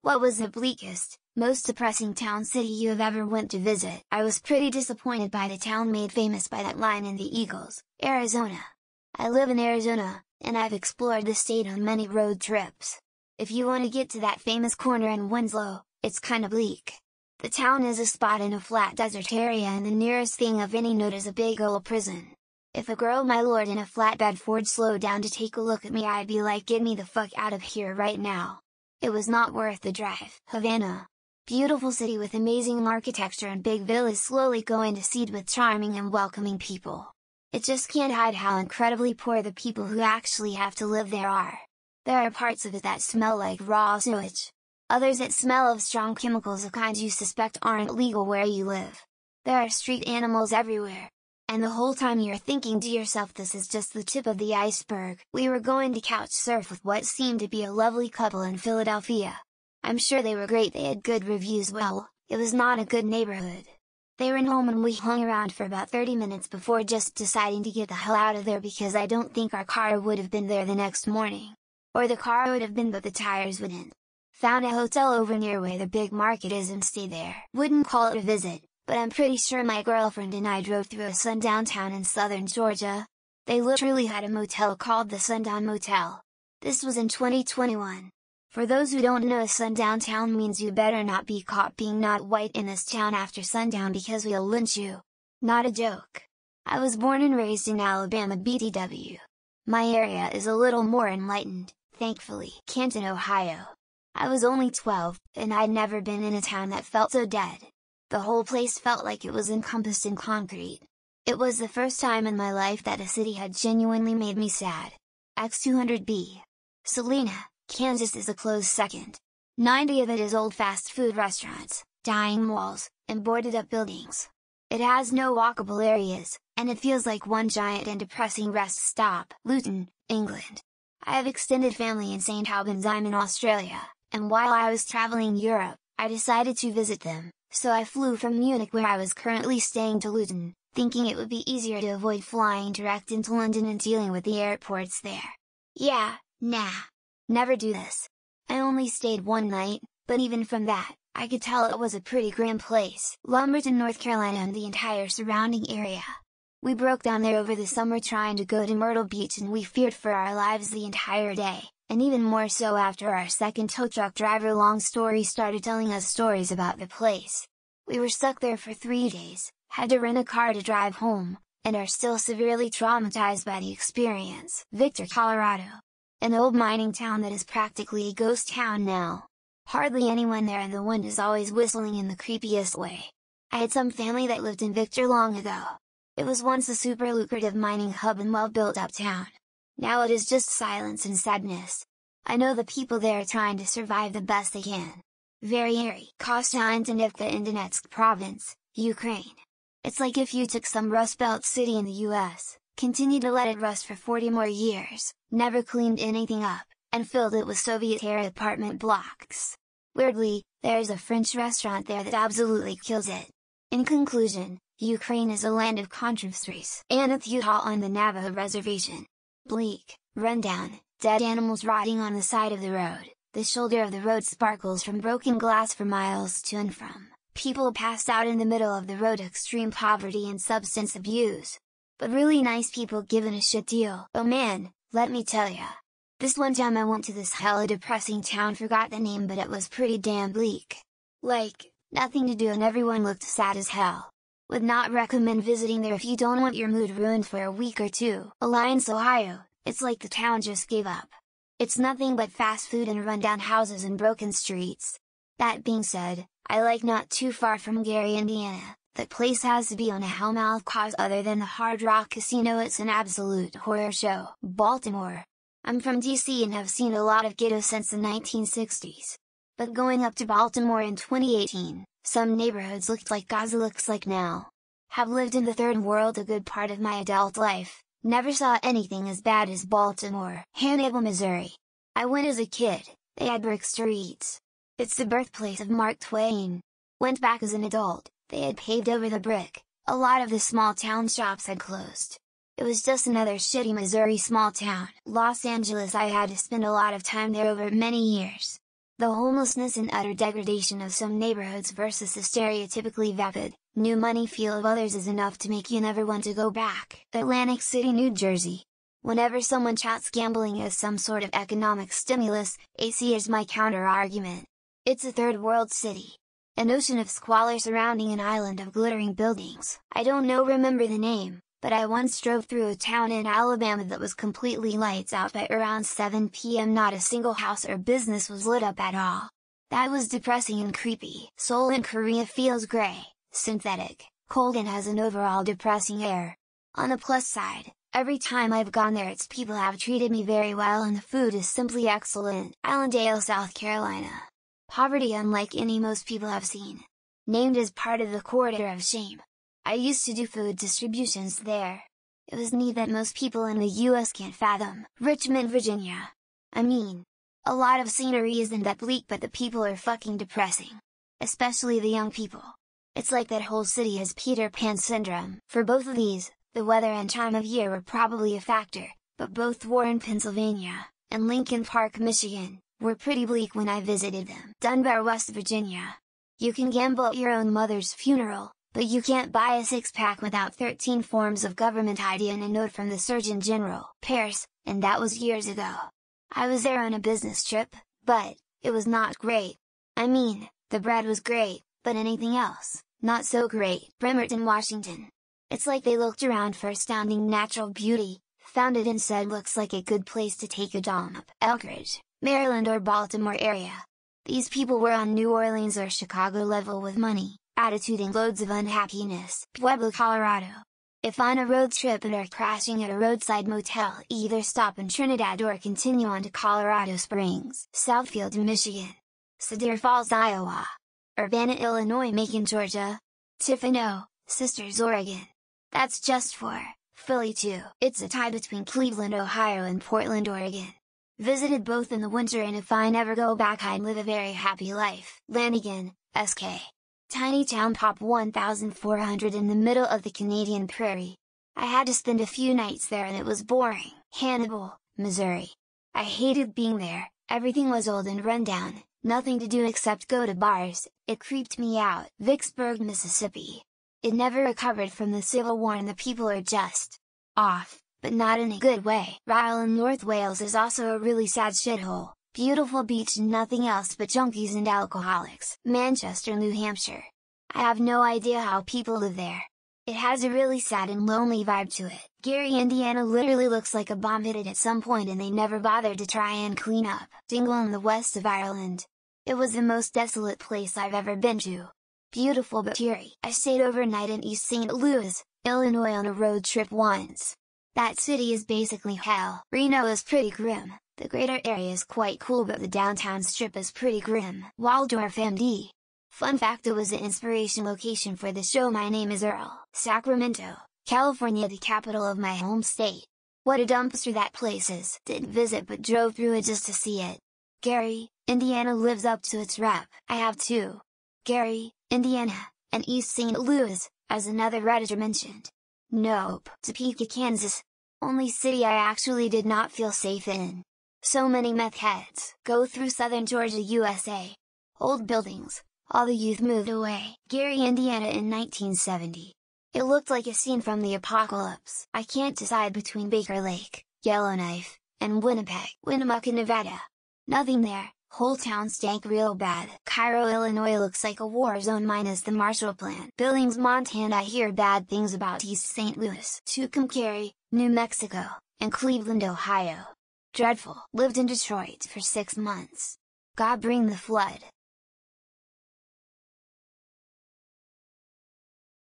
What was the bleakest, most depressing town city you have ever went to visit? I was pretty disappointed by the town made famous by that line in the Eagles, Arizona. I live in Arizona, and I've explored the state on many road trips. If you want to get to that famous corner in Winslow, it's kinda bleak. The town is a spot in a flat desert area and the nearest thing of any note is a big old prison. If a girl my lord in a flatbed Ford slowed down to take a look at me, I'd be like, get me the fuck out of here right now. It was not worth the drive. Havana. Beautiful city with amazing architecture and big villas slowly going to seed with charming and welcoming people. It just can't hide how incredibly poor the people who actually have to live there are. There are parts of it that smell like raw sewage. Others that smell of strong chemicals, the kinds you suspect aren't legal where you live. There are street animals everywhere. And the whole time you're thinking to yourself, this is just the tip of the iceberg. We were going to couch surf with what seemed to be a lovely couple in Philadelphia. I'm sure they were great, they had good reviews. Well, it was not a good neighborhood. They were home and we hung around for about 30 minutes before just deciding to get the hell out of there, because I don't think our car would have been there the next morning. Or the car would have been, but the tires wouldn't. Found a hotel over near where the big market is and stayed there. Wouldn't call it a visit, but I'm pretty sure my girlfriend and I drove through a sundown town in southern Georgia. They literally had a motel called the Sundown Motel. This was in 2021. For those who don't know, a sundown town means you better not be caught being not white in this town after sundown, because we'll lynch you. Not a joke. I was born and raised in Alabama BTW. My area is a little more enlightened, thankfully. Canton, Ohio. I was only 12, and I'd never been in a town that felt so dead. The whole place felt like it was encompassed in concrete. It was the first time in my life that a city had genuinely made me sad. X200B. Salina, Kansas is a close second. 90 of it is old fast food restaurants, dying malls, and boarded up buildings. It has no walkable areas, and it feels like one giant and depressing rest stop. Luton, England. I have extended family in St Albans. I'm in Australia, and while I was traveling Europe, I decided to visit them. So I flew from Munich, where I was currently staying, to Luton, thinking it would be easier to avoid flying direct into London and dealing with the airports there. Yeah, nah. Never do this. I only stayed one night, but even from that, I could tell it was a pretty grim place. Lumberton, North Carolina, and the entire surrounding area. We broke down there over the summer trying to go to Myrtle Beach, and we feared for our lives the entire day, and even more so after our second tow truck driver, long story, started telling us stories about the place. We were stuck there for 3 days, had to rent a car to drive home, and are still severely traumatized by the experience. Victor, Colorado. An old mining town that is practically a ghost town now. Hardly anyone there, and the wind is always whistling in the creepiest way. I had some family that lived in Victor long ago. It was once a super lucrative mining hub and well built up town. Now it is just silence and sadness. I know the people there are trying to survive the best they can. Very eerie. Kostyantynivka in Donetsk province, Ukraine. It's like if you took some Rust Belt city in the US, continued to let it rust for 40 more years, never cleaned anything up, and filled it with Soviet-era apartment blocks. Weirdly, there is a French restaurant there that absolutely kills it. In conclusion, Ukraine is a land of controversies. Anath, Utah, on the Navajo reservation. Bleak, rundown, dead animals rotting on the side of the road. The shoulder of the road sparkles from broken glass for miles to and from. People passed out in the middle of the road. Extreme poverty and substance abuse. But really nice people given a shit deal. Oh man, let me tell ya. This one time I went to this hella depressing town, forgot the name, but it was pretty damn bleak. Like, nothing to do and everyone looked sad as hell. Would not recommend visiting there if you don't want your mood ruined for a week or two. Alliance, Ohio. It's like the town just gave up. It's nothing but fast food and rundown houses and broken streets. That being said, I like not too far from Gary, Indiana. That place has to be on a hellmouth, cause other than the Hard Rock Casino it's an absolute horror show. Baltimore. I'm from DC and have seen a lot of ghetto since the 1960s. But going up to Baltimore in 2018, some neighborhoods looked like Gaza looks like now. Have lived in the third world a good part of my adult life, never saw anything as bad as Baltimore. Hannibal, Missouri. I went as a kid, they had brick streets. It's the birthplace of Mark Twain. Went back as an adult. They had paved over the brick, a lot of the small town shops had closed. It was just another shitty Missouri small town. Los Angeles. I had to spend a lot of time there over many years. The homelessness and utter degradation of some neighborhoods versus the stereotypically vapid, new money feel of others is enough to make you never want to go back. Atlantic City, New Jersey. Whenever someone touts gambling as some sort of economic stimulus, AC is my counter-argument. It's a third world city. An ocean of squalor surrounding an island of glittering buildings. I don't remember the name, but I once drove through a town in Alabama that was completely lights out by around 7 p.m. Not a single house or business was lit up at all. That was depressing and creepy. Seoul in Korea feels gray, synthetic, cold and has an overall depressing air. On the plus side, every time I've gone there its people have treated me very well and the food is simply excellent. Allendale, South Carolina. Poverty unlike any most people have seen. Named as part of the Corridor of Shame. I used to do food distributions there. It was neat that most people in the US can't fathom. Richmond, Virginia. I mean, a lot of scenery isn't that bleak but the people are fucking depressing. Especially the young people. It's like that whole city has Peter Pan syndrome. For both of these, the weather and time of year were probably a factor, but both Warren, Pennsylvania, and Lincoln Park, Michigan, were pretty bleak when I visited them. Dunbar, West Virginia. You can gamble at your own mother's funeral, but you can't buy a six-pack without 13 forms of government ID and a note from the Surgeon General. Paris, and that was years ago. I was there on a business trip, but it was not great. I mean, the bread was great, but anything else, not so great. Bremerton, Washington. It's like they looked around for astounding natural beauty, found it and said looks like a good place to take a dump. Elkridge, Maryland or Baltimore area. These people were on New Orleans or Chicago level with money, attitude and loads of unhappiness. Pueblo, Colorado. If on a road trip and are crashing at a roadside motel, either stop in Trinidad or continue on to Colorado Springs. Southfield, Michigan. Cedar Falls, Iowa. Urbana, Illinois, Macon, Georgia. Tiffano, Sisters, Oregon. That's just for Philly too. It's a tie between Cleveland, Ohio and Portland, Oregon. Visited both in the winter and if I never go back I'd live a very happy life. Lanigan, SK. Tiny town pop 1,400 in the middle of the Canadian prairie. I had to spend a few nights there and it was boring. Hannibal, Missouri. I hated being there, everything was old and run down, nothing to do except go to bars, it creeped me out. Vicksburg, Mississippi. It never recovered from the Civil War and the people are just off, but not in a good way. Rhyl in North Wales is also a really sad shithole. Beautiful beach and nothing else but junkies and alcoholics. Manchester, New Hampshire. I have no idea how people live there. It has a really sad and lonely vibe to it. Gary, Indiana literally looks like a bomb hit it at some point and they never bothered to try and clean up. Dingle in the west of Ireland. It was the most desolate place I've ever been to. Beautiful but eerie. I stayed overnight in East St. Louis, Illinois on a road trip once. That city is basically hell. Reno is pretty grim. The greater area is quite cool but the downtown strip is pretty grim. Waldorf, MD. Fun fact, it was the inspiration location for the show My Name is Earl. Sacramento, California, the capital of my home state. What a dumpster that place is. Didn't visit but drove through it just to see it. Gary, Indiana lives up to its rep. I have two. Gary, Indiana, and East St. Louis, as another Redditor mentioned. Nope. Topeka, Kansas. Only city I actually did not feel safe in. So many meth heads. Go through southern Georgia, USA. Old buildings, all the youth moved away. Gary, Indiana in 1970. It looked like a scene from the apocalypse. I can't decide between Baker Lake, Yellowknife, and Winnipeg. Winnemucca, Nevada. Nothing there, whole town stank real bad. Cairo, Illinois looks like a war zone minus the Marshall Plan. Billings, Montana. I hear bad things about East St. Louis. Tucumcari, New Mexico, and Cleveland, Ohio. Dreadful. Lived in Detroit for 6 months. God bring the flood.